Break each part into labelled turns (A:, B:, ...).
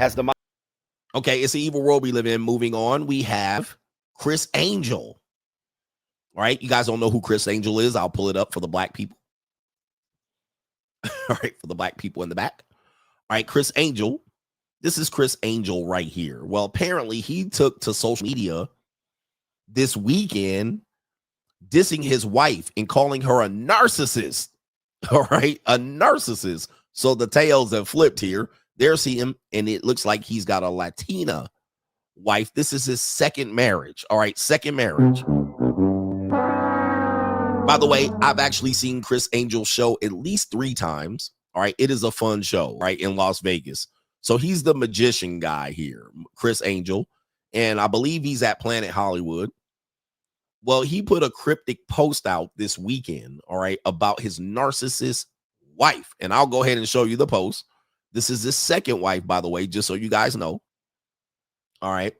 A: has the... Okay, it's the evil world we live in. Moving on, we have Criss Angel. All right, you guys don't know who Criss Angel is. I'll pull it up for the black people. All right, for the black people in the back. All right, Criss Angel. This is Criss Angel right here. Well, apparently he took to social media this weekend dissing his wife and calling her a narcissist. All right, a narcissist. So the tails have flipped here. There's him, and it looks like he's got a Latina wife. This is his second marriage. All right, second marriage. By the way, I've actually seen Criss Angel's show at least 3 times. All right, it is a fun show, right, in Las Vegas. So he's the magician guy here, Criss Angel, and I believe he's at Planet Hollywood. Well, he put a cryptic post out this weekend, all right, about his narcissist wife. And I'll go ahead and show you the post. This is his second wife, by the way, just so you guys know. All right.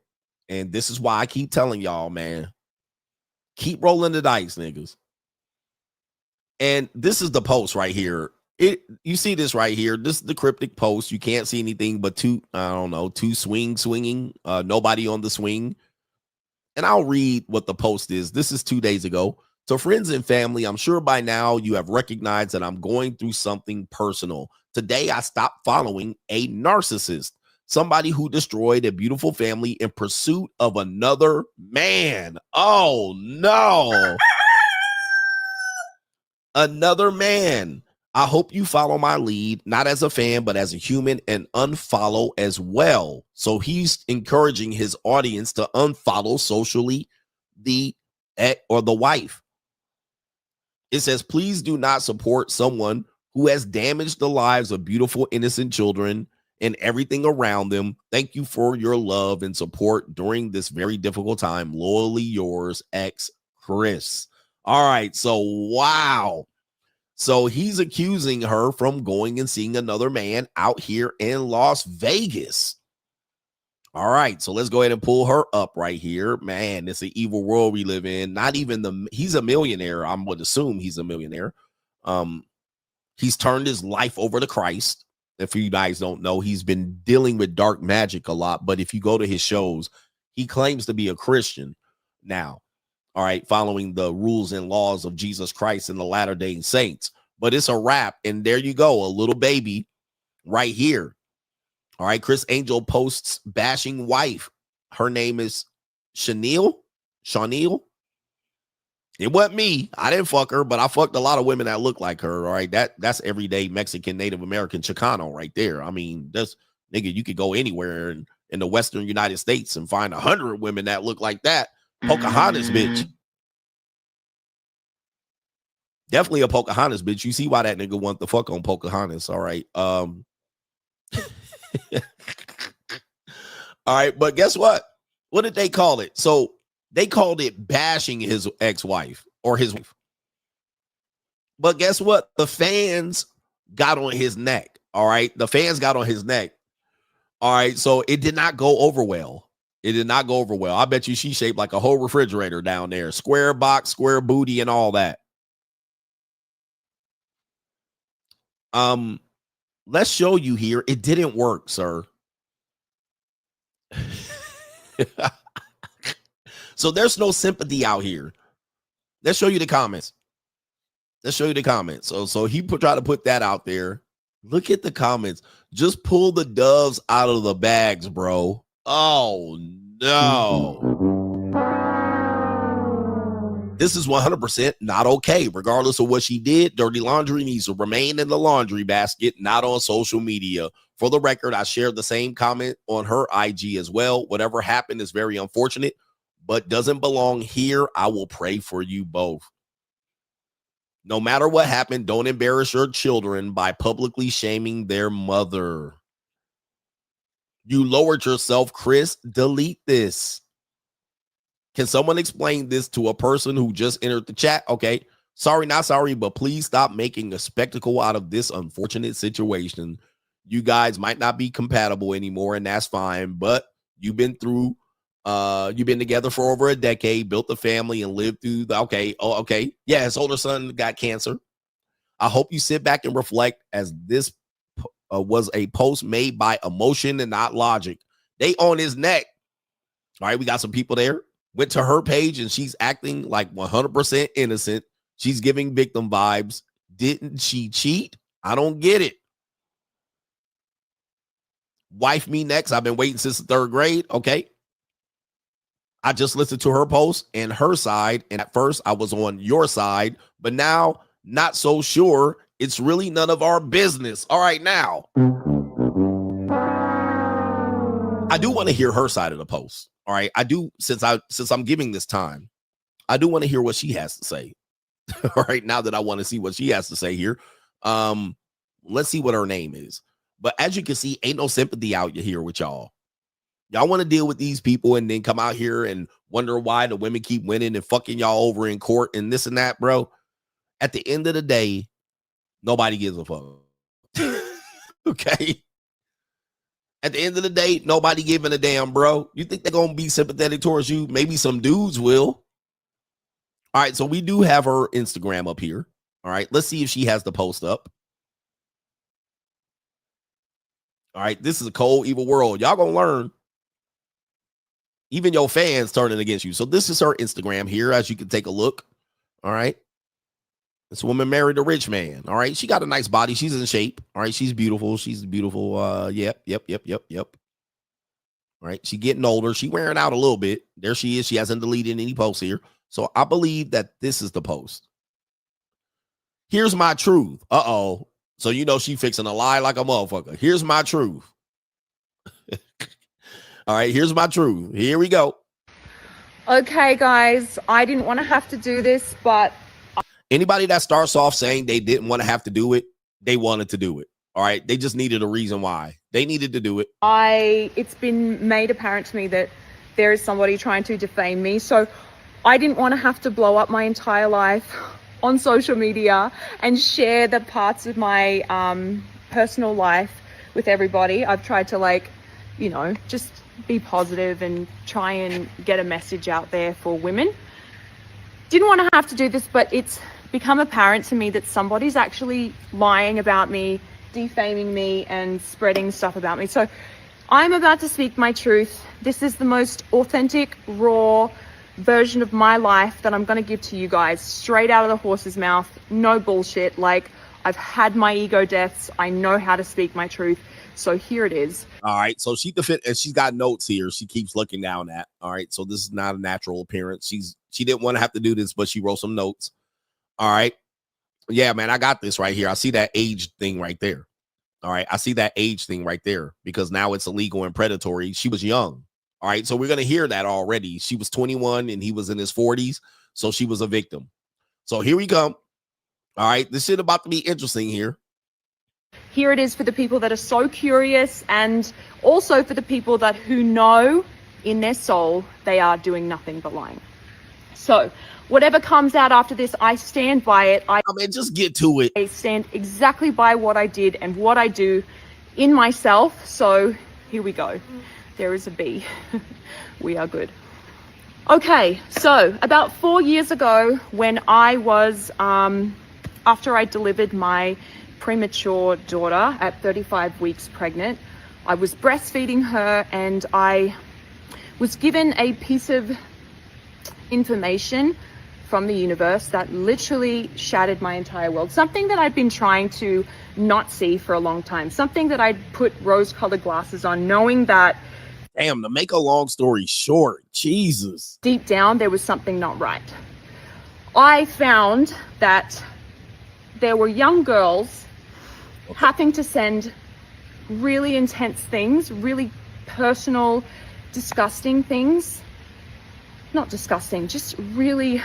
A: And this is why I keep telling y'all, man, keep rolling the dice, niggas. And this is the post right here. You see this right here. This is the cryptic post. You can't see anything but two swinging, nobody on the swing. And I'll read what the post is. This is 2 days ago. So friends and family, I'm sure by now you have recognized that I'm going through something personal. Today, I stopped following a narcissist, somebody who destroyed a beautiful family in pursuit of another man. Oh, no. Another man. I hope you follow my lead, not as a fan, but as a human, and unfollow as well. So he's encouraging his audience to unfollow socially the wife. It says, please do not support someone who has damaged the lives of beautiful, innocent children and everything around them. Thank you for your love and support during this very difficult time. Loyally yours, ex Criss. All right. So, wow. So he's accusing her from going and seeing another man out here in Las Vegas. All right, so let's go ahead and pull her up right here. Man, it's an evil world we live in. Not even he's a millionaire. I would assume he's a millionaire. He's turned his life over to Christ. If you guys don't know, he's been dealing with dark magic a lot. But if you go to his shows, he claims to be a Christian now. All right, following the rules and laws of Jesus Christ and the Latter-day Saints. But it's a wrap. And there you go, a little baby right here. All right, Criss Angel posts bashing wife. Her name is Shaunyl. It wasn't me. I didn't fuck her, but I fucked a lot of women that look like her. All right, that's everyday Mexican, Native American Chicano right there. I mean, that's nigga. You could go anywhere in the Western United States and find 100 women that look like that. Pocahontas, bitch. Definitely a Pocahontas, bitch. You see why that nigga want the fuck on Pocahontas. All right. All right, but guess what? What did they call it? So they called it bashing his ex-wife or his wife. But guess what? The fans got on his neck. All right. The fans got on his neck. All right. So it did not go over well. It did not go over well. I bet you she's shaped like a whole refrigerator down there. Square box, square booty, and all that. Let's show you here. It didn't work, sir. So there's no sympathy out here. Let's show you the comments. So he tried to put that out there. Look at the comments. Just pull the doves out of the bags, bro. Oh, no. This is 100% not okay. Regardless of what she did, dirty laundry needs to remain in the laundry basket, not on social media. For the record, I shared the same comment on her IG as well. Whatever happened is very unfortunate, but doesn't belong here. I will pray for you both. No matter what happened, don't embarrass your children by publicly shaming their mother. You lowered yourself, Criss. Delete this. Can someone explain this to a person who just entered the chat? Okay. Sorry, not sorry, but please stop making a spectacle out of this unfortunate situation. You guys might not be compatible anymore, and that's fine, but you've been together for over a decade, built a family, and lived through the, okay. Yeah, his older son got cancer. I hope you sit back and reflect as this was a post made by emotion and not logic. They on his neck. All right, we got some people there. Went to her page and she's acting like 100% innocent. She's giving victim vibes. Didn't she cheat? I don't get it. Wife me next. I've been waiting since the 3rd grade. Okay. I just listened to her post and her side. And at first I was on your side, but now not so sure. It's really none of our business. All right, now I do want to hear her side of the post. All right. I do, since I'm giving this time, I do want to hear what she has to say. All right. Now that I want to see what she has to say here. Let's see what her name is. But as you can see, ain't no sympathy out here with y'all. Y'all want to deal with these people and then come out here and wonder why the women keep winning and fucking y'all over in court and this and that, bro. At the end of the day, nobody gives a fuck. Okay. At the end of the day, nobody giving a damn, bro. You think they're going to be sympathetic towards you? Maybe some dudes will. All right. So we do have her Instagram up here. All right. Let's see if she has the post up. All right. This is a cold, evil world. Y'all going to learn. Even your fans turning against you. So this is her Instagram here, as you can take a look. All right. This woman married a rich man. All right. She got a nice body. She's in shape. All right. She's beautiful. She's beautiful. Yep. All right. She getting older. She wearing out a little bit. There she is. She hasn't deleted any posts here. So I believe that this is the post. Here's my truth. Uh-oh. So you know she fixing a lie like a motherfucker. Here's my truth. All right, here's my truth. Here we go.
B: Okay, guys, I didn't want to have to do this, but
A: anybody that starts off saying they didn't want to have to do it, they wanted to do it. All right, they just needed a reason why. They needed to do it.
B: It's been made apparent to me that there is somebody trying to defame me. So I didn't want to have to blow up my entire life on social media and share the parts of my personal life with everybody. I've tried to just be positive and try and get a message out there for women. Didn't want to have to do this, but it's become apparent to me that somebody's actually lying about me, defaming me, and spreading stuff about me. So I'm about to speak my truth. This is the most authentic, raw version of my life that I'm going to give to you guys, straight out of the horse's mouth. No bullshit. Like, I've had my ego deaths. I know how to speak my truth. So here it is.
A: All right. So she defend, and she's got notes here. She keeps looking down at. All right. So this is not a natural appearance. She didn't want to have to do this, but she wrote some notes. All right. Yeah, man, I got this right here. I see that age thing right there. All right. I see that age thing right there because now it's illegal and predatory. She was young. All right. So we're going to hear that already. She was 21 and he was in his 40s. So she was a victim. So here we come. All right. This shit about to be interesting here.
B: Here it is for the people that are so curious, and also for the people who know in their soul they are doing nothing but lying. So whatever comes out after this, I stand by it.
A: I mean, just get to it.
B: I stand exactly by what I did and what I do in myself. So here we go. There is a B. We are good. Okay, so about 4 years ago, when I was, after I delivered my premature daughter at 35 weeks pregnant, I was breastfeeding her, and I was given a piece of information from the universe that literally shattered my entire world. Something that I'd been trying to not see for a long time. Something that I'd put rose-colored glasses on, knowing that,
A: damn, to make a long story short, Jesus,
B: deep down there was something not right. I found that there were young girls having to send really intense things, really personal, disgusting things. Not disgusting, just really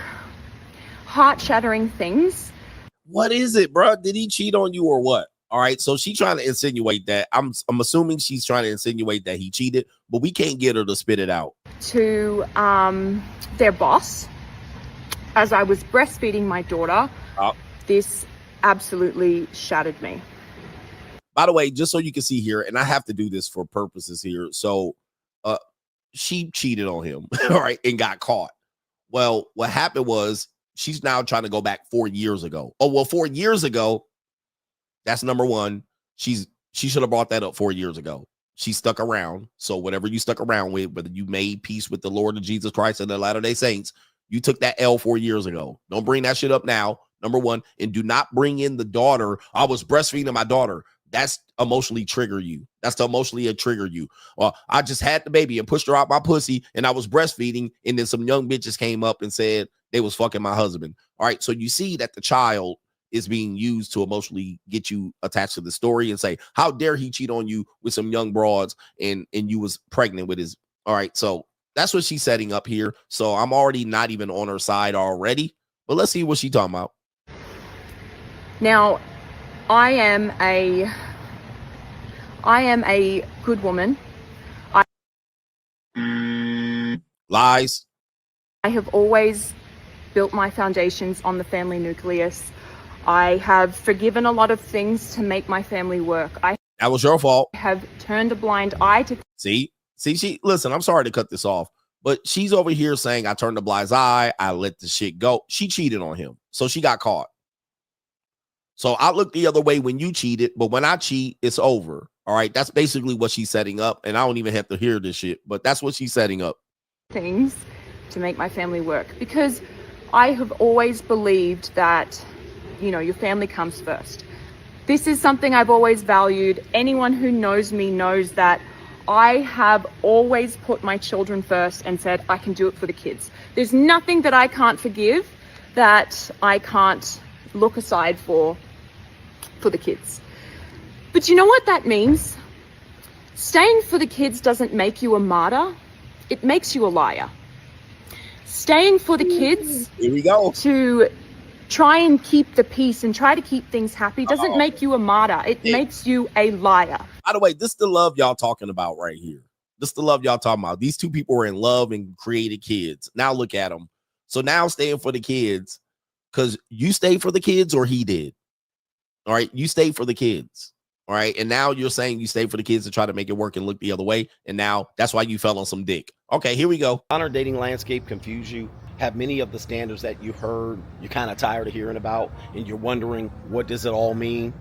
B: heart-shattering things.
A: What is it, bro? Did he cheat on you or what? All right, so she's trying to insinuate that. I'm assuming she's trying to insinuate that he cheated, but we can't get her to spit it out.
B: To their boss, as I was breastfeeding my daughter, this absolutely shattered me.
A: By the way, just so you can see here, and I have to do this for purposes here. So she cheated on him, all right, and got caught. Well, what happened was she's now trying to go back 4 years ago. Oh, well, 4 years ago, that's number one. She's She should have brought that up 4 years ago. She stuck around. So whatever you stuck around with, whether you made peace with the Lord of Jesus Christ and the Latter-day Saints, you took that L 4 years ago. Don't bring that shit up now, number one. And do not bring in the daughter. I was breastfeeding my daughter. That's emotionally trigger you. That's to emotionally trigger you. Well, I just had the baby and pushed her out my pussy and I was breastfeeding. And then some young bitches came up and said they was fucking my husband. All right. So you see that the child is being used to emotionally get you attached to the story and say, how dare he cheat on you with some young broads and you was pregnant with his. All right. So that's what she's setting up here. So I'm already not even on her side already, but let's see what she's talking about.
B: Now, I am a good woman.
A: Lies.
B: I have always built my foundations on the family nucleus. I have forgiven a lot of things to make my family work.
A: That was your fault.
B: I have turned a blind eye to.
A: See, she, listen, I'm sorry to cut this off, but she's over here saying I turned a blind eye. I let the shit go. She cheated on him. So she got caught. So I look the other way when you cheated, but when I cheat, it's over. All right. That's basically what she's setting up. And I don't even have to hear this shit, but that's what she's setting up.
B: Things to make my family work, because I have always believed that, you know, your family comes first. This is something I've always valued. Anyone who knows me knows that I have always put my children first and said, I can do it for the kids. There's nothing that I can't forgive, that I can't look aside for the kids. But you know what that means? Staying for the kids doesn't make you a martyr. It makes you a liar. Staying for the kids,
A: here we go,
B: to try and keep the peace and try to keep things happy doesn't make you a martyr. It makes you a liar.
A: By the way, this is the love y'all talking about right here. This is the love y'all talking about. These two people were in love and created kids. Now look at them. So now staying for the kids, because you stayed for the kids or he did. All right. You stayed for the kids. All right. And now you're saying you stayed for the kids to try to make it work and look the other way. And now that's why you fell on some dick. Okay, here we go.
C: Our dating landscape confuse you. Have many of the standards that you heard, you're kind of tired of hearing about, and you're wondering, what does it all mean?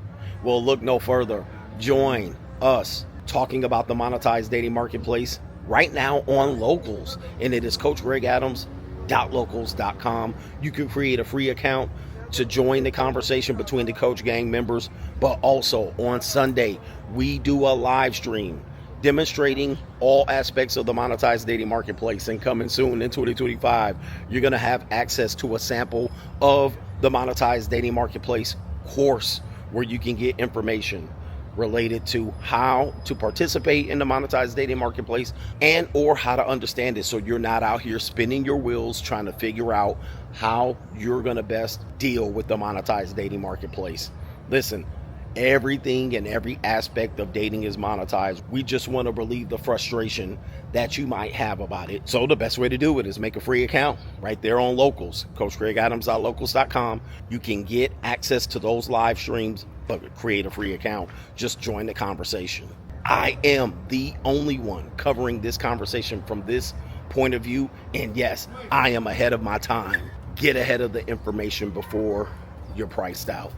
C: Well, look no further. Join us talking about the monetized dating marketplace right now on Locals. And it is CoachGregAdams.locals.com. You can create a free account to join the conversation between the Coach Gang members, but also on Sunday, we do a live stream demonstrating all aspects of the monetized dating marketplace. And coming soon in 2025, you're going to have access to a sample of the monetized dating marketplace course where you can get information related to how to participate in the monetized dating marketplace and or how to understand it, so you're not out here spinning your wheels trying to figure out how you're going to best deal with the monetized dating marketplace. Listen, everything and every aspect of dating is monetized. We just want to relieve the frustration that you might have about it. So the best way to do it is make a free account right there on Locals, CoachGregAdams.locals.com. You can get access to those live streams, but create a free account. Just join the conversation. I am the only one covering this conversation from this point of view. And yes, I am ahead of my time. Get ahead of the information before you're priced out.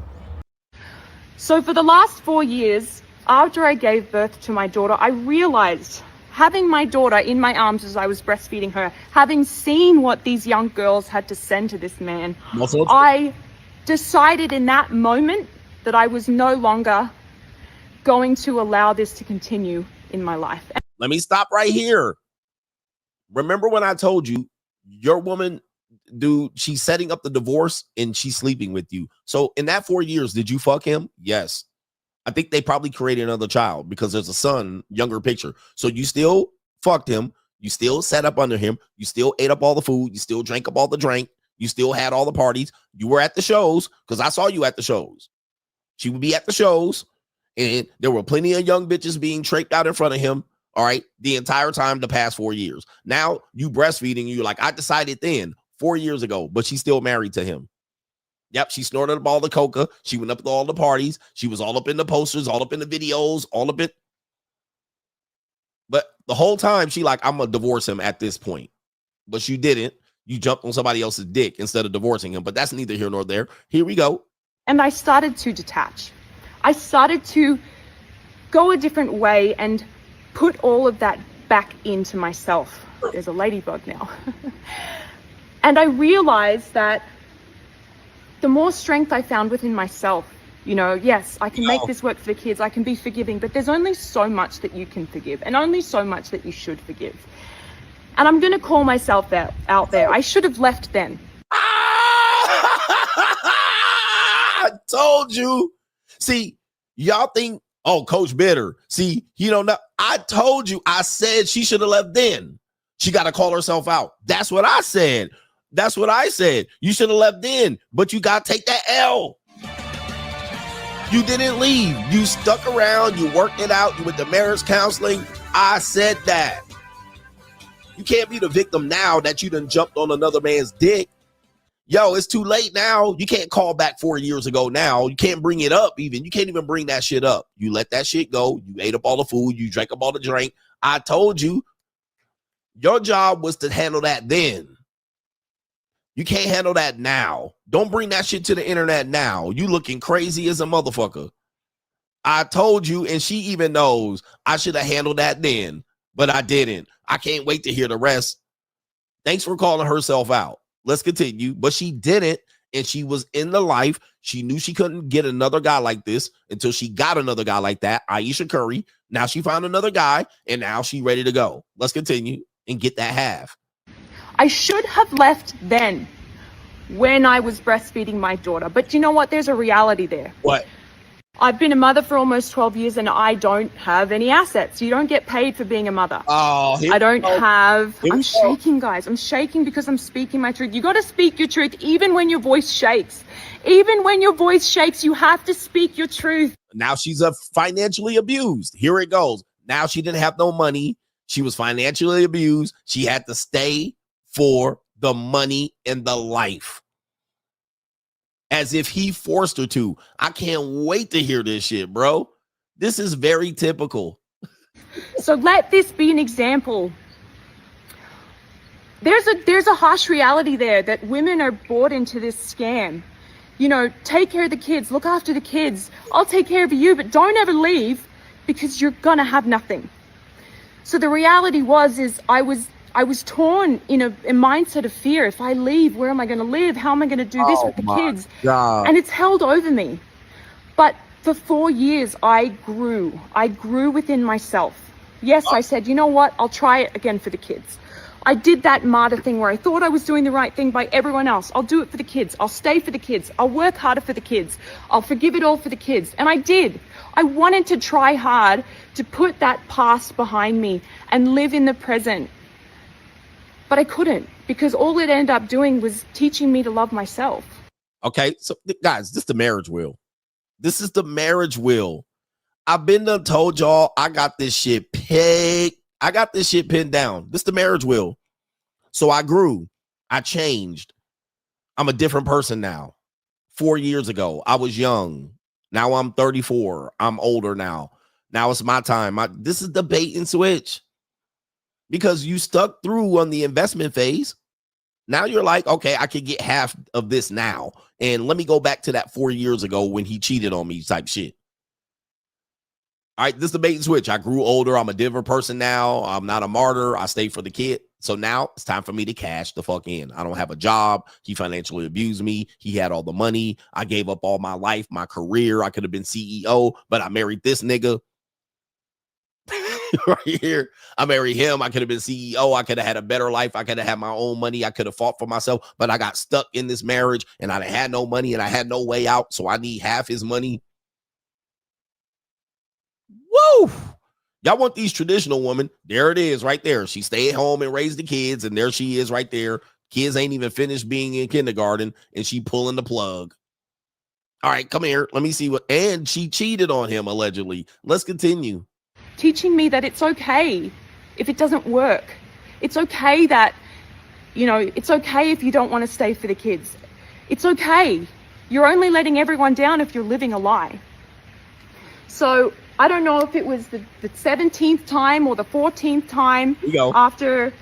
B: So for the last 4 years, after I gave birth to my daughter, I realized, having my daughter in my arms as I was breastfeeding her, having seen what these young girls had to send to this man, I decided in that moment that I was no longer going to allow this to continue in my life.
A: Let me stop right here. Remember when I told you your woman, dude, she's setting up the divorce and she's sleeping with you. So in that 4 years, did you fuck him? Yes. I think they probably created another child because there's a son, younger picture. So you still fucked him. You still sat up under him. You still ate up all the food. You still drank up all the drink. You still had all the parties. You were at the shows because I saw you at the shows. She would be at the shows, and there were plenty of young bitches being traped out in front of him. All right. The entire time, the past 4 years. Now you breastfeeding. You're like, I decided then 4 years ago, but she's still married to him. Yep. She snorted up all the coca. She went up to all the parties. She was all up in the posters, all up in the videos, all up in. But the whole time she like, I'm going to divorce him at this point. But you didn't. You jumped on somebody else's dick instead of divorcing him. But that's neither here nor there. Here we go.
B: And I started to detach. I started to go a different way and put all of that back into myself. There's a ladybug now. And I realized that the more strength I found within myself, you know, yes, I can make this work for the kids, I can be forgiving, but there's only so much that you can forgive and only so much that you should forgive. And I'm going to call myself out there. I should have left then.
A: I told you. See, y'all think, oh, Coach bitter. See, you don't know. I told you. I said she should have left then. She got to call herself out. That's what I said. That's what I said. You should have left then, but you got to take that L. You didn't leave. You stuck around. You worked it out. You went to marriage counseling. I said that. You can't be the victim now that you done jumped on another man's dick. Yo, it's too late now. You can't call back 4 years ago now. You can't bring it up even. You can't even bring that shit up. You let that shit go. You ate up all the food. You drank up all the drink. I told you. Your job was to handle that then. You can't handle that now. Don't bring that shit to the internet now. You looking crazy as a motherfucker. I told you, and she even knows I should have handled that then, but I didn't. I can't wait to hear the rest. Thanks for calling herself out. Let's continue. But she didn't, and she was in the life. She knew she couldn't get another guy like this until she got another guy like that, Aisha Curry. Now she found another guy, and now she's ready to go. Let's continue and get that half.
B: I should have left then when I was breastfeeding my daughter. But you know what? There's a reality there.
A: What?
B: I've been a mother for almost 12 years and I don't have any assets. You don't get paid for being a mother.
A: Oh,
B: I don't have... I'm shaking, guys. I'm shaking because I'm speaking my truth. You got to speak your truth even when your voice shakes. Even when your voice shakes, you have to speak your truth.
A: Now she's financially abused. Here it goes. Now she didn't have no money. She was financially abused. She had to stay for the money and the life. As if he forced her to. I can't wait to hear this shit, bro. This is very typical.
B: So let this be an example. There's a harsh reality there that women are bought into this scam. You know, take care of the kids, look after the kids. I'll take care of you, but don't ever leave because you're gonna have nothing. So the reality is I was torn in a mindset of fear. If I leave, where am I going to live? How am I going to do this with the kids?
A: God.
B: And it's held over me. But for 4 years, I grew. I grew within myself. Yes, I said, you know what? I'll try it again for the kids. I did that martyr thing where I thought I was doing the right thing by everyone else. I'll do it for the kids. I'll stay for the kids. I'll work harder for the kids. I'll forgive it all for the kids. And I did. I wanted to try hard to put that past behind me and live in the present. But I couldn't, because all it ended up doing was teaching me to love myself.
A: Okay, so guys, this is the marriage wheel. This is the marriage wheel. I've been done told y'all I got this shit pegged. I got this shit pinned down. This is the marriage wheel. So I grew. I changed. I'm a different person now. 4 years ago, I was young. Now I'm 34. I'm older now. Now it's my time. This is the bait and switch. Because you stuck through on the investment phase. Now you're like, okay, I could get half of this now. And let me go back to that 4 years ago when he cheated on me type shit. All right, this is the bait and switch. I grew older. I'm a different person now. I'm not a martyr. I stayed for the kid. So now it's time for me to cash the fuck in. I don't have a job. He financially abused me. He had all the money. I gave up all my life, my career. I could have been CEO, but I married this nigga. Right here, I married him. I could have been CEO. I could have had a better life. I could have had my own money. I could have fought for myself, but I got stuck in this marriage and I had no money and I had no way out. So I need half his money. Woo! Y'all want these traditional women? There it is right there. She stayed home and raised the kids, and there she is right there. Kids ain't even finished being in kindergarten, and she pulling the plug. All right, come here. Let me see what. And she cheated on him, allegedly. Let's continue.
B: Teaching me that it's okay if it doesn't work. It's okay that, you know, it's okay if you don't want to stay for the kids. It's okay. You're only letting everyone down if you're living a lie. So I don't know if it was the 17th time or the 14th time after,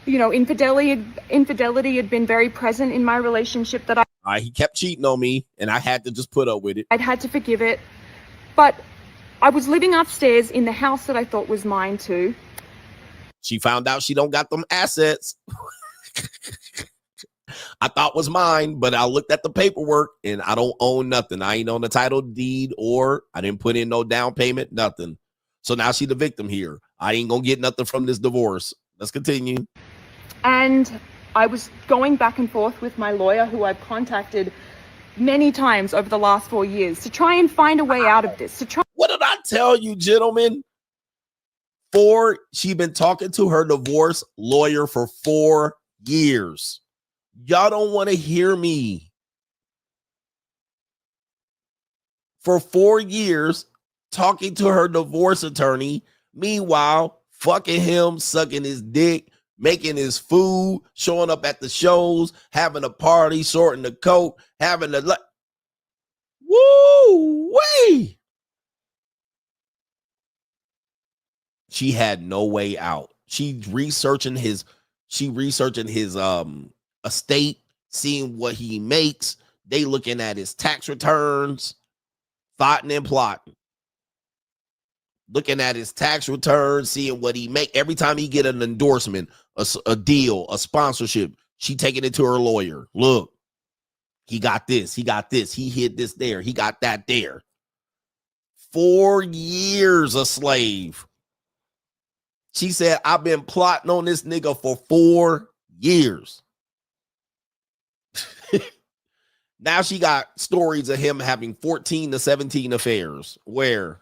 B: you know, infidelity had been very present in my relationship that
A: he kept cheating on me and I had to just put up with it.
B: I'd had to forgive it. But I was living upstairs in the house that I thought was mine too.
A: She found out she don't got them assets. I thought was mine, but I looked at the paperwork and I don't own nothing. I ain't on the title deed, or I didn't put in no down payment, nothing. So now she the victim here. I ain't gonna get nothing from this divorce. Let's continue.
B: And I was going back and forth with my lawyer, who I've contacted many times over the last 4 years, to try and find a way out of this.
A: What did I tell you, gentlemen? She been talking to her divorce lawyer for 4 years. Y'all don't want to hear me. For 4 years, talking to her divorce attorney. Meanwhile, fucking him, sucking his dick, making his food, showing up at the shows, having a party, sorting the coat, having a woo way. She had no way out. She researching his estate, seeing what he makes. They looking at his tax returns, thoughting and plotting. Looking at his tax returns, seeing what he make. Every time he get an endorsement, a deal, a sponsorship, she taking it to her lawyer. Look, he got this, he got this, he hid this there, he got that there. 4 years a slave. She said, I've been plotting on this nigga for 4 years. Now she got stories of him having 14 to 17 affairs. Where?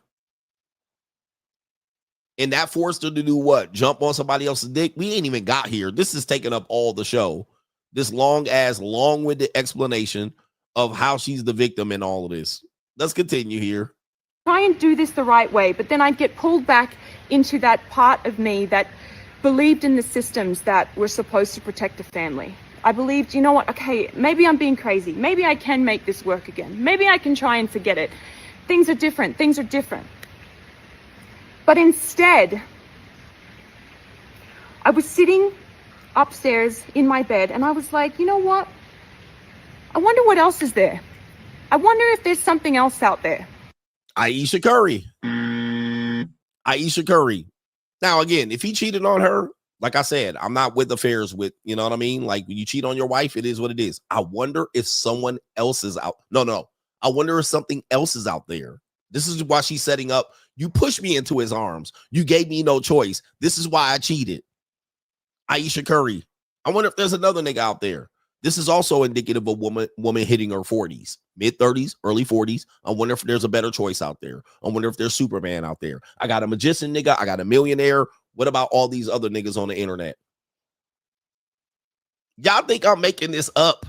A: And that forced her to do what? Jump on somebody else's dick? We ain't even got here. This is taking up all the show. This long-winded explanation of how she's the victim in all of this. Let's continue here.
B: Try and do this the right way, but then I'd get pulled back into that part of me that believed in the systems that were supposed to protect a family. I believed, you know what, okay, maybe I'm being crazy. Maybe I can make this work again. Maybe I can try and forget it. Things are different. Things are different. But instead, I was sitting upstairs in my bed and I was like, you know what? I wonder what else is there. I wonder if there's something else out there.
A: Aisha Curry. Aisha Curry. Now, again, if he cheated on her, like I said, I'm not with affairs with, you know what I mean? Like when you cheat on your wife, it is what it is. I wonder if someone else is out. No. I wonder if something else is out there. This is why she's setting up. You pushed me into his arms. You gave me no choice. This is why I cheated. Aisha Curry. I wonder if there's another nigga out there. This is also indicative of a woman hitting her 40s, mid 30s, early 40s. I wonder if there's a better choice out there. I wonder if there's Superman out there. I got a magician nigga. I got a millionaire. What about all these other niggas on the internet? Y'all think I'm making this up?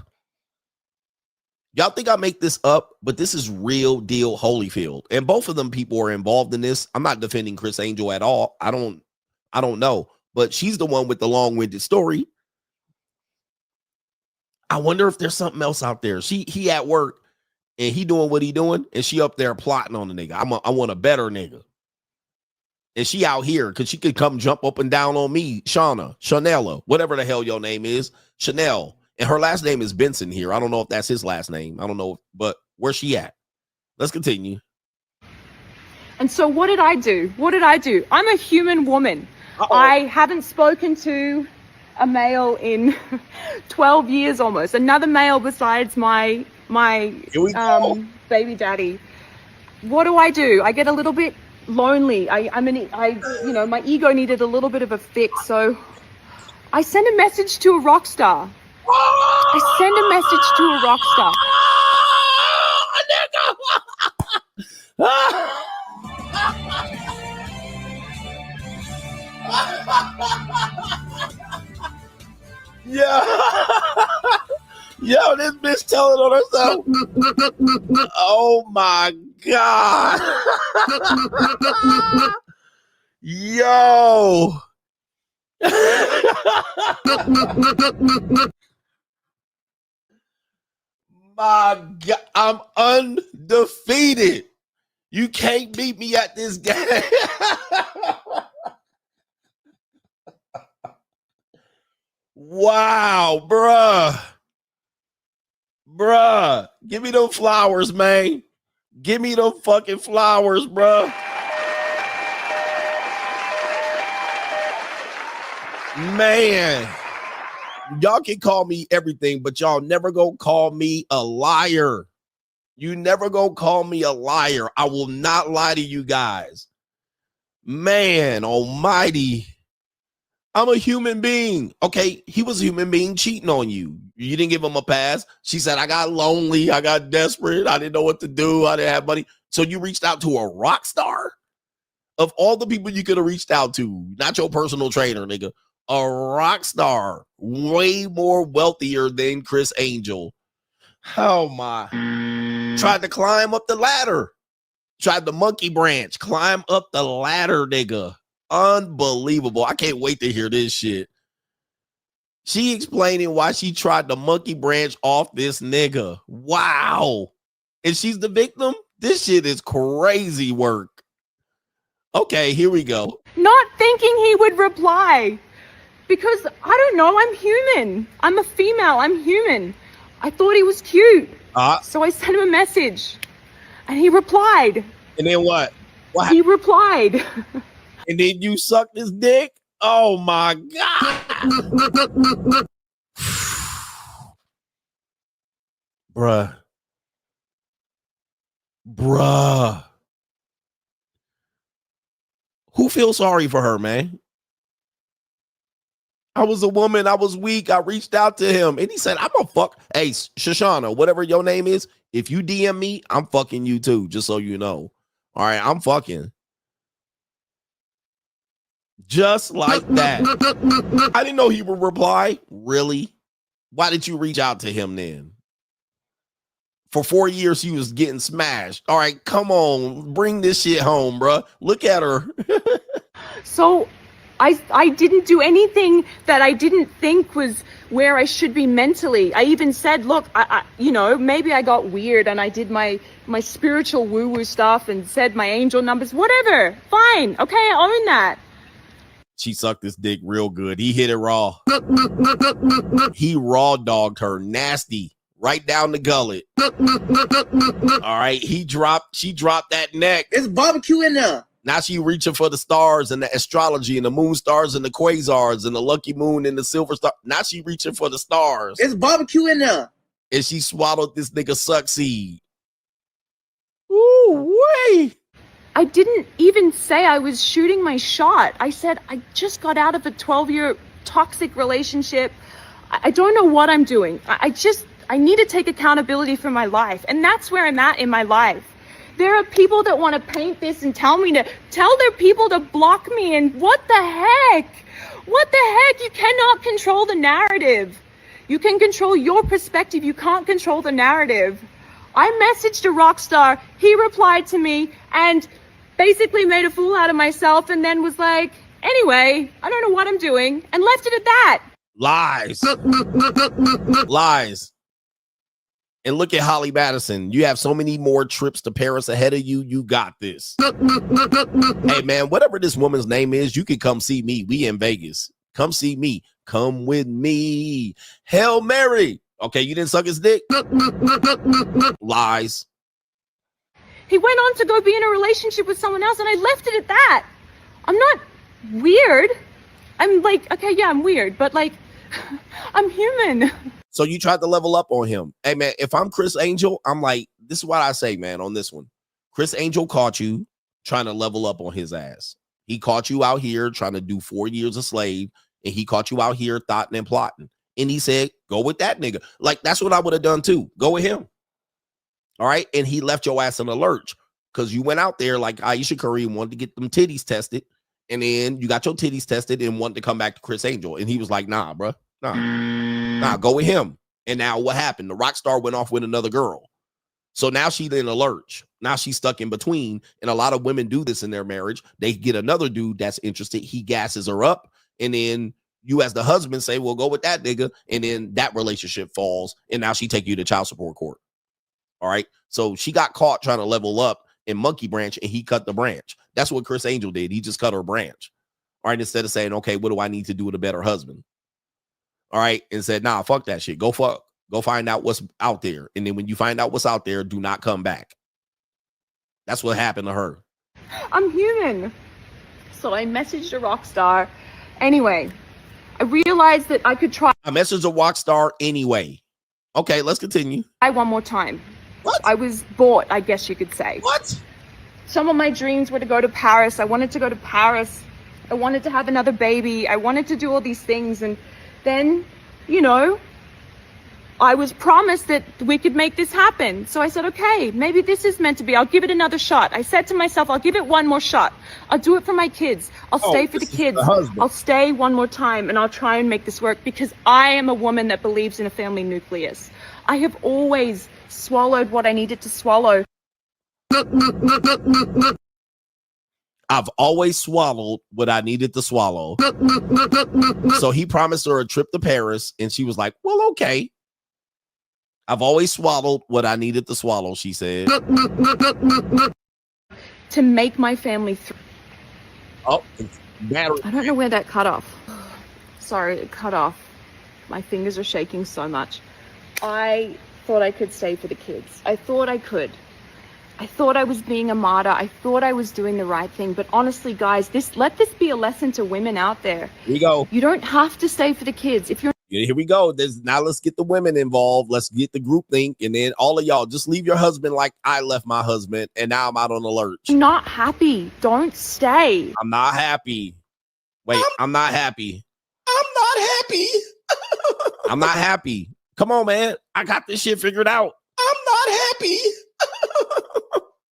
A: Y'all think I make this up? But this is real deal Holyfield. And both of them people are involved in this. I'm not defending Criss Angel at all. I don't know. But she's the one with the long-winded story. I wonder if there's something else out there. He at work and he doing what he doing, and she up there plotting on the nigga. I want a better nigga. And she out here because she could come jump up and down on me, Shaunyl, whatever the hell your name is, Shaunyl. And her last name is Benson here. I don't know if that's his last name. I don't know, but where's she at? Let's continue.
B: And so what did I do? I'm a human woman.
A: Uh-oh.
B: I haven't spoken to a male in 12 years almost. Another male besides my baby daddy. What do? I get a little bit lonely. My ego needed a little bit of a fix. So I send a message to a rock star.
A: Yo, this bitch telling on herself. Oh my God. Yo. My God, I'm undefeated. You can't beat me at this game. Wow, bruh. Give me them flowers, man. Give me them fucking flowers, bruh. Man, y'all can call me everything, but y'all never go call me a liar. You never go call me a liar. I will not lie to you guys. Man almighty. I'm a human being. Okay, he was a human being cheating on you. You didn't give him a pass. She said, I got lonely. I got desperate. I didn't know what to do. I didn't have money. So you reached out to a rock star? Of all the people you could have reached out to, not your personal trainer, nigga, a rock star, way more wealthier than Criss Angel. Oh my. Tried to climb up the ladder. Tried the monkey branch. Climb up the ladder, nigga. Unbelievable. I can't wait to hear this shit. She explaining why she tried the monkey branch off this nigga. Wow. And she's the victim? This shit is crazy work. Okay, here we go.
B: Not thinking he would reply. Because, I don't know, I'm human. I'm a female, I'm human. I thought he was cute. So I sent him a message. And he replied.
A: And then what?
B: He replied.
A: And then you sucked his dick? Oh my God. Bruh. Who feels sorry for her, man? I was a woman. I was weak. I reached out to him and he said, I'm a fuck. Hey, Shoshana, whatever your name is, if you DM me, I'm fucking you too, just so you know. All right, I'm fucking. Just like that. I didn't know he would reply. Really? Why did you reach out to him then? For 4 years, he was getting smashed. All right, come on. Bring this shit home, bro. Look at her.
B: So I didn't do anything that I didn't think was where I should be mentally. I even said, look, I you know, maybe I got weird and I did my spiritual woo-woo stuff and said my angel numbers, whatever. Fine. Okay, I own that.
A: She sucked his dick real good. He hit it raw. He raw dogged her nasty. Right down the gullet. All right, she dropped that neck.
D: It's barbecue in there.
A: Now she reaching for the stars and the astrology and the moon stars and the quasars and the lucky moon and the silver star. Now she reaching for the stars.
D: It's barbecue in there.
A: And she swallowed this nigga suck seed. Ooh, wait.
B: I didn't even say I was shooting my shot. I said I just got out of a 12-year toxic relationship. I don't know what I'm doing. I need to take accountability for my life. And that's where I'm at in my life. There are people that want to paint this and tell their people to block me. And what the heck? What the heck? You cannot control the narrative. You can control your perspective. You can't control the narrative. I messaged a rock star. He replied to me and basically made a fool out of myself and then was like, anyway, I don't know what I'm doing, and left it at that.
A: Lies. Lies. And look at Holly Madison. You have so many more trips to Paris ahead of you. You got this. Hey, man, whatever this woman's name is, you can come see me. We in Vegas. Come see me. Come with me. Hail Mary. Okay, you didn't suck his dick? Lies.
B: He went on to go be in a relationship with someone else, and I left it at that. I'm not weird. I'm like, okay, yeah, I'm weird, but like, I'm human.
A: So you tried to level up on him. Hey, man, if I'm Criss Angel, I'm like, this is what I say, man, on this one. Criss Angel caught you trying to level up on his ass. He caught you out here trying to do 4 years a slave, and he caught you out here thoughting and plotting. And he said, go with that nigga. Like, that's what I would have done too. Go with him. All right. And he left your ass in a lurch because you went out there like Aisha Curry and wanted to get them titties tested. And then you got your titties tested and wanted to come back to Criss Angel. And he was like, nah, bro. Nah, go with him. And now what happened? The rock star went off with another girl. So now she's in a lurch. Now she's stuck in between. And a lot of women do this in their marriage. They get another dude that's interested. He gasses her up. And then you as the husband say, well, go with that nigga. And then that relationship falls. And now she take you to child support court. All right. So she got caught trying to level up in Monkey Branch and he cut the branch. That's what Criss Angel did. He just cut her branch. All right. Instead of saying, okay, what do I need to do with a better husband? All right. And said, nah, fuck that shit. Go find out what's out there. And then when you find out what's out there, do not come back. That's what happened to her.
B: I'm human. So I messaged a rock star. Anyway, I realized that I could try
A: I messaged a rock star anyway. Okay, let's continue.
B: one more time.
A: What?
B: I was bought, I guess you could say.
A: What?
B: Some of my dreams were to go to Paris. I wanted to go to Paris. I wanted to have another baby. I wanted to do all these things. And then, you know, I was promised that we could make this happen. So I said, okay, maybe this is meant to be. I'll give it another shot. I said to myself, I'll give it one more shot. I'll do it for my kids. I'll stay for the kids. I'll stay one more time and I'll try and make this work because I am a woman that believes in a family nucleus. I have always swallowed what I needed to swallow.
A: I've always swallowed what I needed to swallow. So he promised her a trip to Paris, and she was like, well, okay. I've always swallowed what I needed to swallow, she said.
B: To make my family
A: Oh,
B: I don't know where that cut off. Sorry, it cut off. My fingers are shaking so much. I thought I could stay for the kids. I thought I could. I thought I was being a martyr. I thought I was doing the right thing. But honestly, guys, let this be a lesson to women out there.
A: Here we go.
B: You don't have to stay for the kids. If you're
A: Here we go. Now let's get the women involved. Let's get the group think. And then all of y'all, just leave your husband like I left my husband. And now I'm out on the lurch.
B: not happy, don't stay.
A: I'm not happy. Wait, I'm not happy.
C: I'm not happy.
A: I'm not happy. Come on, man. I got this shit figured out.
C: I'm not happy.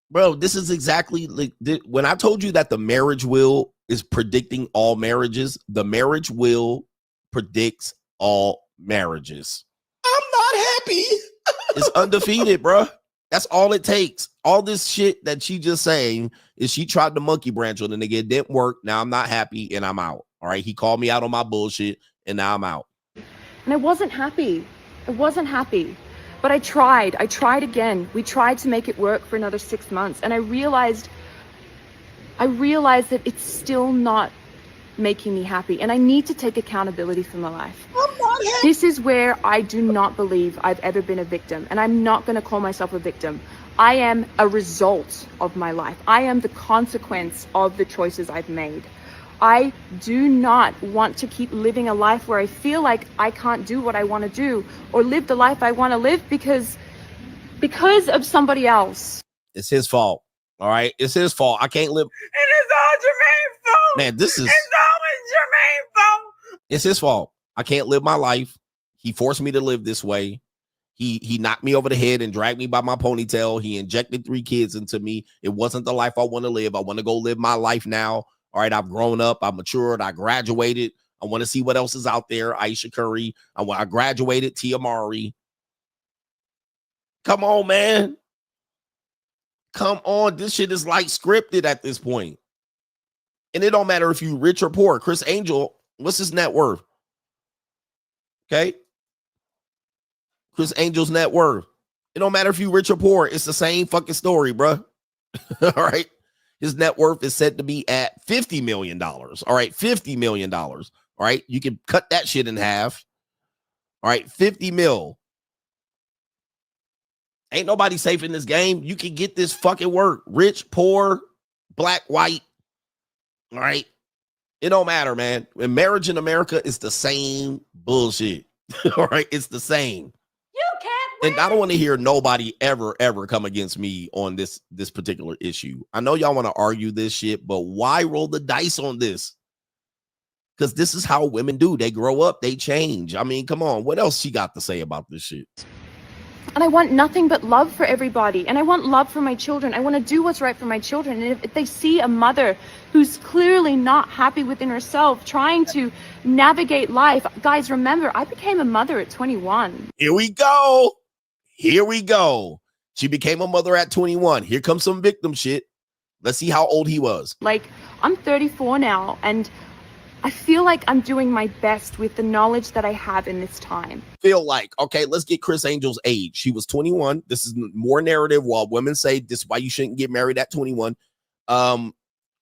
A: Bro, this is exactly like when I told you that the marriage wheel is predicting all marriages, the marriage wheel predicts all marriages.
C: I'm not happy.
A: It's undefeated, bro. That's all it takes. All this shit that she just saying is she tried to monkey branch on the nigga. It didn't work. Now I'm not happy and I'm out. All right. He called me out on my bullshit and now I'm out.
B: And I wasn't happy. I wasn't happy. But I tried again. We tried to make it work for another 6 months. And I realized that it's still not making me happy. And I need to take accountability for my life.
C: I'm not happy.
B: This is where I do not believe I've ever been a victim. And I'm not going to call myself a victim. I am a result of my life. I am the consequence of the choices I've made. I do not want to keep living a life where I feel like I can't do what I want to do or live the life I want to live because of somebody else.
A: It's his fault. All right. It's his fault. I can't live.
E: And it's all Jermaine's fault.
A: Man, this is.
E: It's always Jermaine's fault.
A: It's his fault. I can't live my life. He forced me to live this way. He knocked me over the head and dragged me by my ponytail. He injected 3 kids into me. It wasn't the life I want to live. I want to go live my life now. All right, I've grown up. I've matured. I graduated. I want to see what else is out there. Aisha Curry. I graduated. Tia Mari. Come on, man. Come on. This shit is like scripted at this point. And it don't matter if you rich or poor. Criss Angel, what's his net worth? Okay. Criss Angel's net worth. It don't matter if you rich or poor. It's the same fucking story, bro. All right. His net worth is said to be at $50 million. All right. $50 million. All right. You can cut that shit in half. All right. 50 mil. Ain't nobody safe in this game. You can get this fucking work. Rich, poor, black, white. All right. It don't matter, man. When marriage in America is the same bullshit. All right. It's the same. And I don't want to hear nobody ever come against me on this particular issue. I know y'all want to argue this shit, but why roll the dice on this? Because this is how women do. They grow up, they change. I mean, come on. What else she got to say about this shit?
B: And I want nothing but love for everybody. And I want love for my children. I want to do what's right for my children. And if they see a mother who's clearly not happy within herself, trying to navigate life, guys, remember, I became a mother at 21.
A: Here we go. Here we go. She became a mother at 21. Here comes some victim shit. Let's see how old he was.
B: Like, I'm 34 now, and I feel like I'm doing my best with the knowledge that I have in this time.
A: Feel like, okay, let's get Criss Angel's age. She was 21. This is more narrative while women say this is why you shouldn't get married at 21.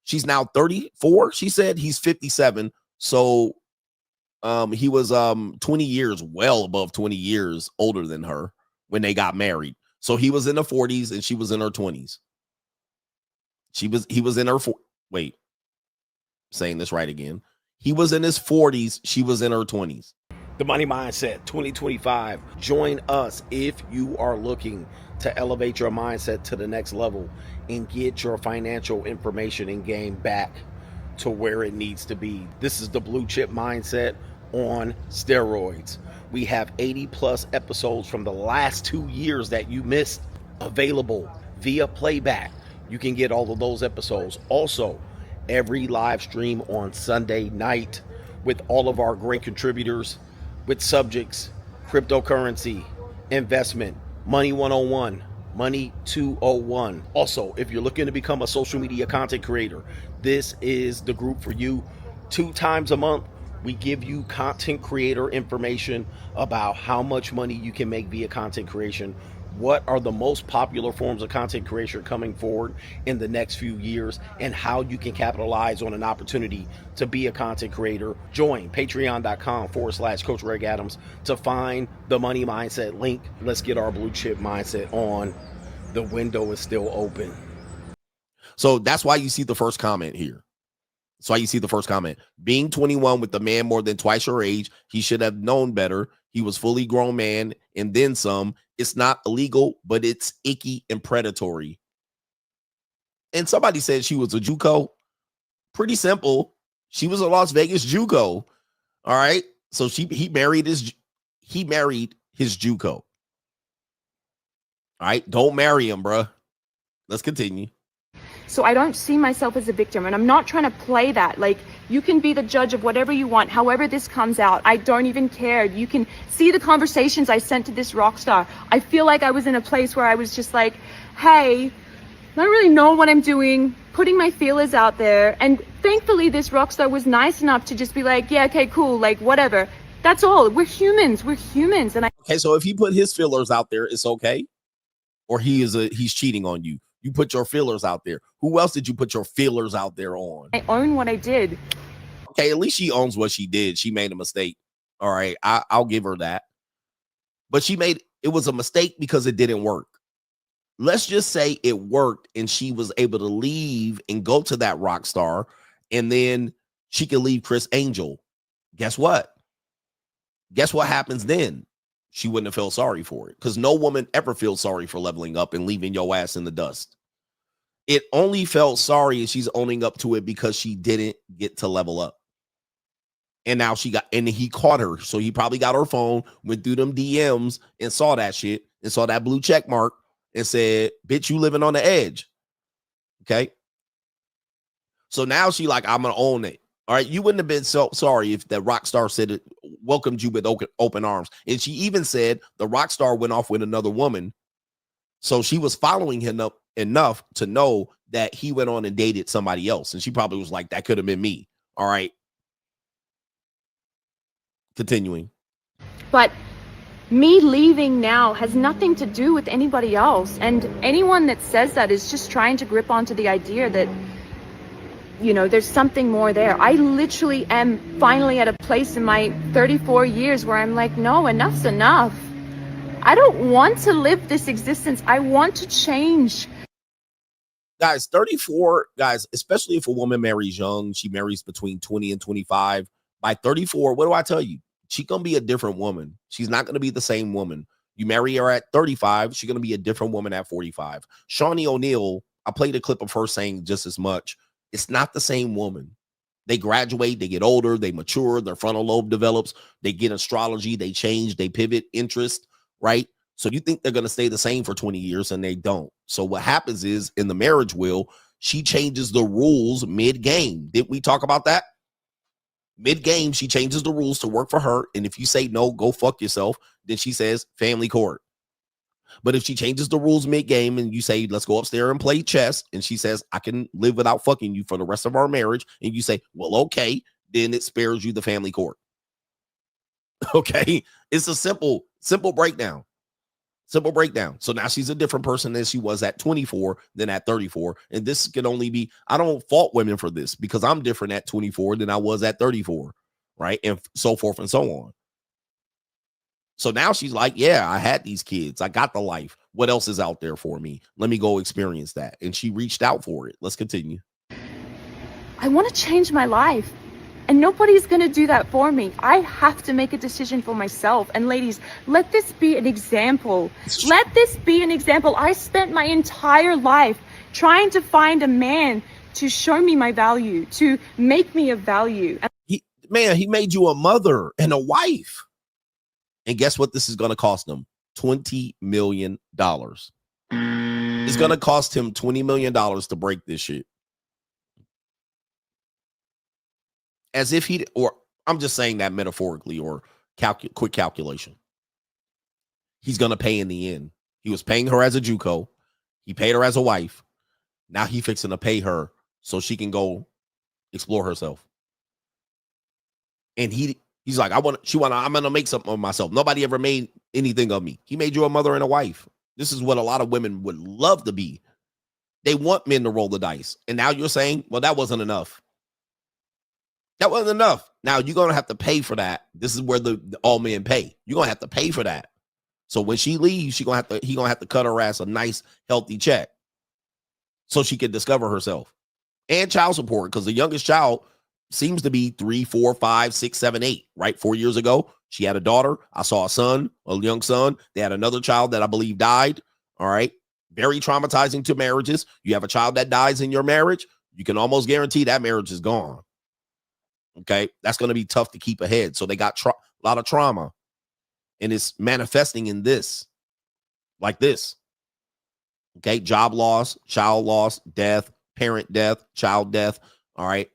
A: She's now 34. She said he's 57. So he was 20 years, well above 20 years older than her when they got married. So he was in the 40s and she was in her 20s. He was in her saying this right again. He was in his 40s. She was in her 20s.
C: The Money Mindset 2025. Join us if you are looking to elevate your mindset to the next level and get your financial information and game back to where it needs to be. This is the Blue Chip Mindset on steroids. We have 80 plus episodes from the last 2 years that you missed available via playback. You can get all of those episodes. Also, every live stream on Sunday night with all of our great contributors with subjects, cryptocurrency, investment, money 101, money 201. Also, if you're looking to become a social media content creator, this is the group for you. 2 times a month, we give you content creator information about how much money you can make via content creation. What are the most popular forms of content creation coming forward in the next few years, and how you can capitalize on an opportunity to be a content creator. Join patreon.com/Coach Greg Adams to find the Money Mindset link. Let's get our Blue Chip Mindset on. The window is still open.
A: So that's why you see the first comment here. That's why you see the first comment. Being 21 with a man more than twice your age, he should have known better. He was fully grown man and then some. It's not illegal, but it's icky and predatory. And somebody said she was a JUCO. Pretty simple. She was a Las Vegas JUCO. All right. So he married his JUCO. All right. Don't marry him, bruh. Let's continue.
B: So I don't see myself as a victim, and I'm not trying to play that. Like, you can be the judge of whatever you want, however this comes out. I don't even care. You can see the conversations I sent to this rock star. I feel like I was in a place where I was just like, hey, I don't really know what I'm doing, putting my feelers out there. And thankfully, this rock star was nice enough to just be like, yeah, okay, cool, like, whatever. That's all. We're humans. And
A: Okay, so if he put his feelers out there, it's okay? Or he's cheating on you? You put your feelers out there. Who else did you put your feelers out there on?
B: I own what I did.
A: Okay, at least she owns what she did. She made a mistake. All right, I'll give her that. But it was a mistake because it didn't work. Let's just say it worked and she was able to leave and go to that rock star, and then she could leave Criss Angel. Guess what? Guess what happens then? She wouldn't have felt sorry for it, because no woman ever feels sorry for leveling up and leaving your ass in the dust. It only felt sorry, and she's owning up to it because she didn't get to level up. And now he caught her. So he probably got her phone, went through them DMs and saw that shit and saw that blue check mark and said, bitch, you living on the edge. Okay. So now she like, I'm going to own it. All right, you wouldn't have been so sorry if the rock star said it, welcomed you with open arms. And she even said the rock star went off with another woman. So she was following him up enough to know that he went on and dated somebody else. And she probably was like, that could have been me. All right. Continuing.
B: But me leaving now has nothing to do with anybody else. And anyone that says that is just trying to grip onto the idea that, you know, there's something more there. I literally am finally at a place in my 34 years where I'm like, no, enough's enough. I don't want to live this existence. I want to change.
A: Guys, 34, guys, especially if a woman marries young, she marries between 20 and 25. By 34, what do I tell you? She's going to be a different woman. She's not going to be the same woman. You marry her at 35, she's going to be a different woman at 45. Shaunyl O'Neal, I played a clip of her saying just as much. It's not the same woman. They graduate, they get older, they mature, their frontal lobe develops, they get astrology, they change, they pivot interest, right? So you think they're going to stay the same for 20 years and they don't. So what happens is in the marriage will, she changes the rules mid-game. Didn't we talk about that? Mid-game, she changes the rules to work for her. And if you say no, go fuck yourself, then she says family court. But if she changes the rules mid-game and you say, let's go upstairs and play chess, and she says, I can live without fucking you for the rest of our marriage, and you say, well, okay, then it spares you the family court. Okay? It's a simple breakdown. Simple breakdown. So now she's a different person than she was at 24 than at 34. And this can only be, I don't fault women for this because I'm different at 24 than I was at 34, right? And so forth and so on. So now she's like, yeah, I had these kids. I got the life. What else is out there for me? Let me go experience that. And she reached out for it. Let's continue.
B: I want to change my life. And nobody's going to do that for me. I have to make a decision for myself. And ladies, let this be an example. Let this be an example. I spent my entire life trying to find a man to show me my value, to make me of value.
A: He made you a mother and a wife. And guess what this is going to cost him? $20 million. It's going to cost him $20 million to break this shit. As if or I'm just saying that metaphorically or quick calculation. He's going to pay in the end. He was paying her as a JUCO. He paid her as a wife. Now he fixing to pay her so she can go explore herself. And he's like, I'm going to make something of myself. Nobody ever made anything of me. He made you a mother and a wife. This is what a lot of women would love to be. They want men to roll the dice. And now you're saying, well, that wasn't enough. That wasn't enough. Now you're going to have to pay for that. This is where the all men pay. You're going to have to pay for that. So when she leaves, he going to have to cut her ass a nice, healthy check so she can discover herself. And child support, because the youngest child seems to be 3, 4, 5, 6, 7, 8, right? 4 years ago, she had a daughter. I saw a son, a young son. They had another child that I believe died. All right. Very traumatizing to marriages. You have a child that dies in your marriage, you can almost guarantee that marriage is gone. Okay. That's going to be tough to keep ahead. So they got a lot of trauma, and it's manifesting in this, like this. Okay. Job loss, child loss, death, parent death, child death. All right.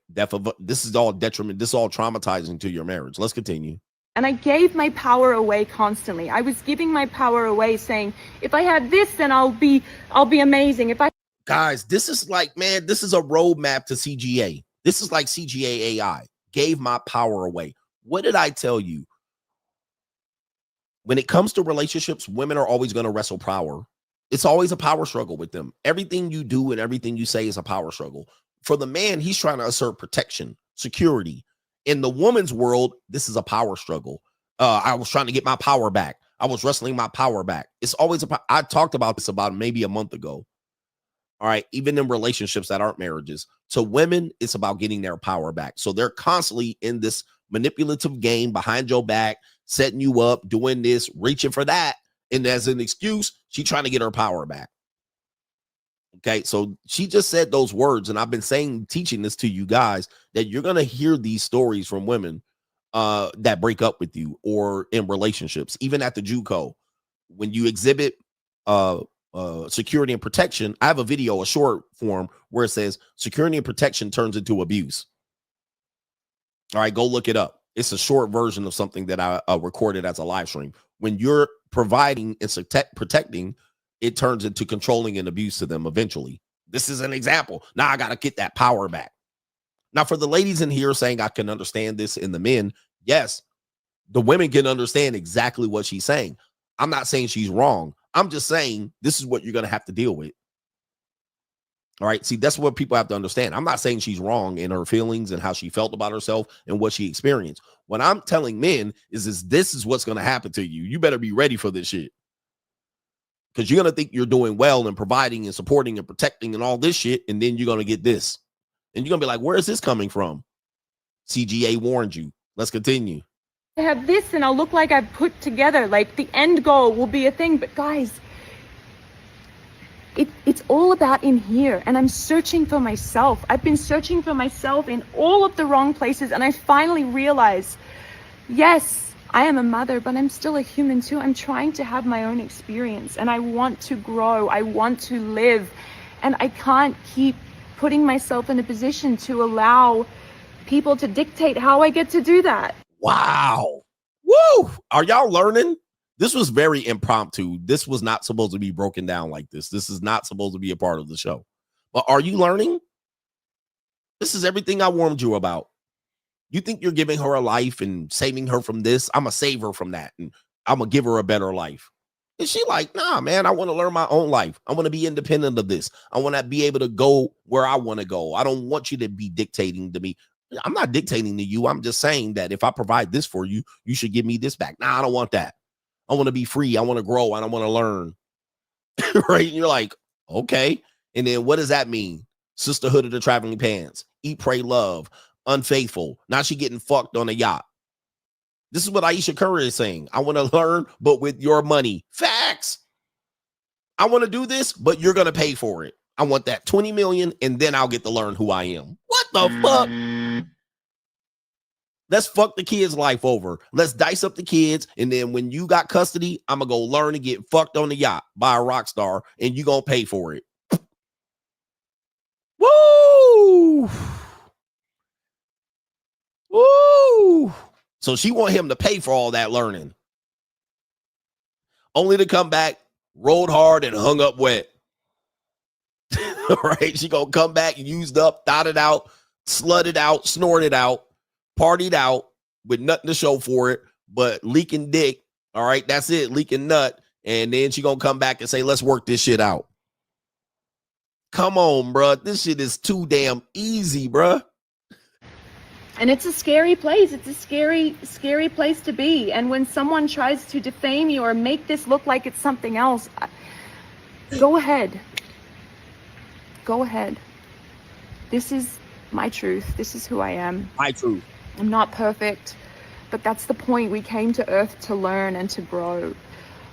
A: This is all detriment. This is all traumatizing to your marriage. Let's continue.
B: And I gave my power away constantly. I was giving my power away, saying, if I had this, then I'll be amazing.
A: Guys, this is like, man, this is a roadmap to CGA. This is like CGA AI. Gave my power away. What did I tell you? When it comes to relationships, women are always going to wrestle power. It's always a power struggle with them. Everything you do and everything you say is a power struggle. For the man, he's trying to assert protection, security. In the woman's world, this is a power struggle. I was trying to get my power back. I was wrestling my power back. It's always I talked about this about maybe a month ago. All right. Even in relationships that aren't marriages. To women, it's about getting their power back. So they're constantly in this manipulative game behind your back, setting you up, doing this, reaching for that. And as an excuse, she's trying to get her power back. Okay. So she just said those words. And I've been teaching this to you guys, that you're going to hear these stories from women that break up with you or in relationships, even at the JUCO. When you exhibit security and protection, I have a video, a short form, where it says security and protection turns into abuse. All right, go look it up. It's a short version of something that I recorded as a live stream. When you're providing and protecting, it turns into controlling and abuse to them eventually. This is an example. Now I got to get that power back. Now, for the ladies in here saying I can understand this in the men, yes, the women can understand exactly what she's saying. I'm not saying she's wrong. I'm just saying this is what you're going to have to deal with. All right. See, that's what people have to understand. I'm not saying she's wrong in her feelings and how she felt about herself and what she experienced. What I'm telling men is this is what's going to happen to you. You better be ready for this shit. Because you're going to think you're doing well and providing and supporting and protecting and all this shit. And then you're going to get this. And you're going to be like, where is this coming from? CGA warned you. Let's continue.
B: I have this and I'll look like I've put together, like the end goal will be a thing. But guys, it's all about in here. And I'm searching for myself. I've been searching for myself in all of the wrong places. And I finally realized, yes, I am a mother, but I'm still a human too. I'm trying to have my own experience and I want to grow. I want to live. And I can't keep putting myself in a position to allow people to dictate how I get to do that.
A: Wow. Woo. Are y'all learning? This was very impromptu. This was not supposed to be broken down like this. This is not supposed to be a part of the show. But are you learning? This is everything I warned you about. You think you're giving her a life and saving her from this? I'm going to save her from that. And I'm going to give her a better life. And she like, nah, man, I want to learn my own life. I want to be independent of this. I want to be able to go where I want to go. I don't want you to be dictating to me. I'm not dictating to you. I'm just saying that if I provide this for you, you should give me this back. Nah, I don't want that. I want to be free. I want to grow. I don't want to learn. Right? And you're like, okay. And then what does that mean? Sisterhood of the Traveling Pants. Eat, pray, love. unfaithful. Now she getting fucked on a yacht. This is what Aisha Curry is saying. I want to learn, but with your money. Facts. I want to do this, but you're going to pay for it. I want that 20 million, and then I'll get to learn who I am. What the fuck? Let's fuck the kids' life over. Let's dice up the kids, and then when you got custody, I'm going to go learn and get fucked on the yacht by a rock star, and you going to pay for it. Woo! Woo! So she want him to pay for all that learning. Only to come back, rolled hard, and hung up wet. All right, she gonna come back used up, thotted out, slutted out, snorted out, partied out with nothing to show for it, but leaking dick. All right, that's it, leaking nut. And then she gonna come back and say, let's work this shit out. Come on, bruh. This shit is too damn easy, bruh.
B: And it's a scary place. It's a scary, scary place to be. And when someone tries to defame you or make this look like it's something else, go ahead. Go ahead. This is my truth. This is who I am.
A: My truth.
B: I'm not perfect, but that's the point. We came to Earth to learn and to grow.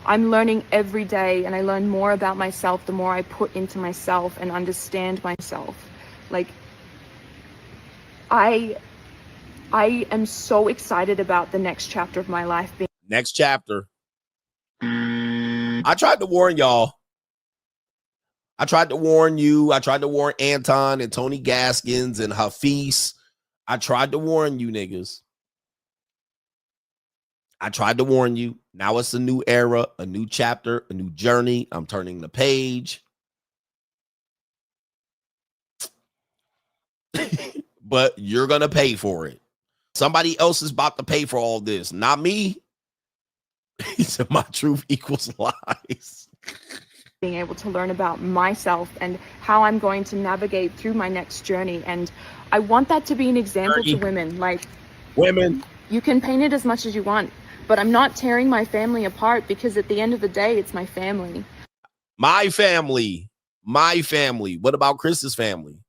B: I'm learning every day, and I learn more about myself the more I put into myself and understand myself. Like, I am so excited about the next chapter of my life.
A: Next chapter. I tried to warn y'all. I tried to warn you. I tried to warn Anton and Tony Gaskins and Hafiz. I tried to warn you niggas. I tried to warn you. Now it's a new era, a new chapter, a new journey. I'm turning the page. But you're going to pay for it. Somebody else is about to pay for all this. Not me. He said my truth equals lies.
B: Being able to learn about myself and how I'm going to navigate through my next journey. And I want that to be an example to women. Like,
A: women,
B: you can paint it as much as you want, but I'm not tearing my family apart, because at the end of the day, it's my family.
A: My family. My family. What about Chris's family?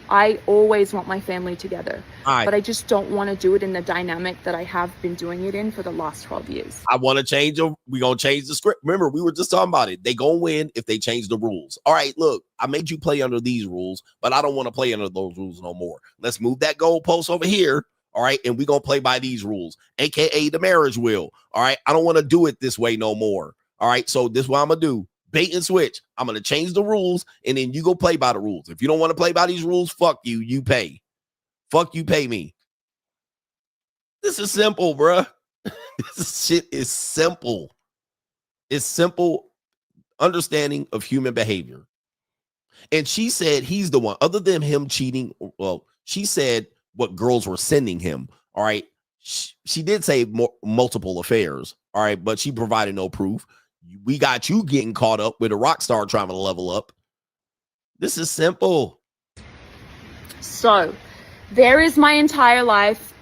B: I always want my family together,
A: right,
B: but I just don't want to do it in the dynamic that I have been doing it in for the last 12 years.
A: I want to change them. We're going to change the script. Remember, we were just talking about it. They going to win if they change the rules. All right, look, I made you play under these rules, but I don't want to play under those rules no more. Let's move that goalpost over here. All right, and we're going to play by these rules, AKA the marriage wheel. All right, I don't want to do it this way no more. All right, so this is what I'm going to do. Bait and switch. I'm going to change the rules, and then you go play by the rules. If you don't want to play by these rules, fuck you. You pay. Fuck you, pay me. This is simple, bruh. This shit is simple. It's simple understanding of human behavior. And she said he's the one, other than him cheating. Well, she said what girls were sending him. All right. She did say multiple affairs. All right. But she provided no proof. We got you getting caught up with a rock star trying to level up. This is simple.
B: So there is my entire life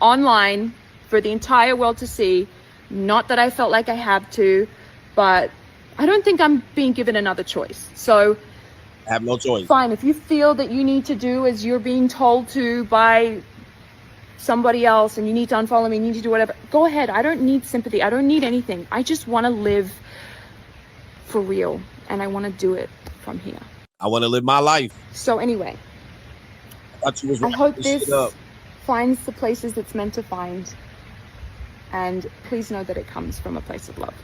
B: online for the entire world to see. Not that I felt like I had to, but I don't think I'm being given another choice. So
A: I have no choice.
B: Fine. If you feel that you need to do as you're being told to by somebody else and you need to unfollow me, you need to do whatever, go ahead. I don't need sympathy. I don't need anything. I just want to live for real, and I want to do it from here.
A: I want to live my life.
B: So anyway, I hope this finds the places it's meant to find, and please know that it comes from a place of love.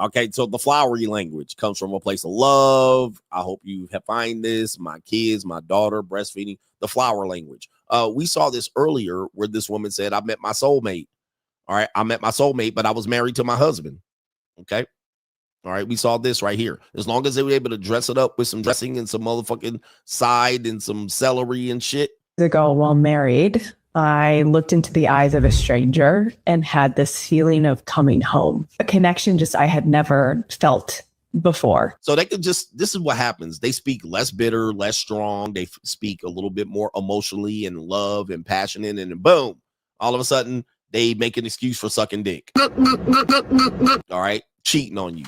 A: Okay, so the flowery language comes from a place of love. I hope you find this. My kids, my daughter, breastfeeding, the flower language. We saw this earlier where this woman said, I met my soulmate. All right, I met my soulmate, but I was married to my husband. Okay. All right, we saw this right here. As long as they were able to dress it up with some dressing and some motherfucking side and some celery and shit.
F: Ago, while married, I looked into the eyes of a stranger and had this feeling of coming home, a connection just I had never felt before.
A: So they could just, this is what happens. They speak less bitter, less strong. They speak a little bit more emotionally and love and passionate, and boom, all of a sudden they make an excuse for sucking dick. All right, cheating on you.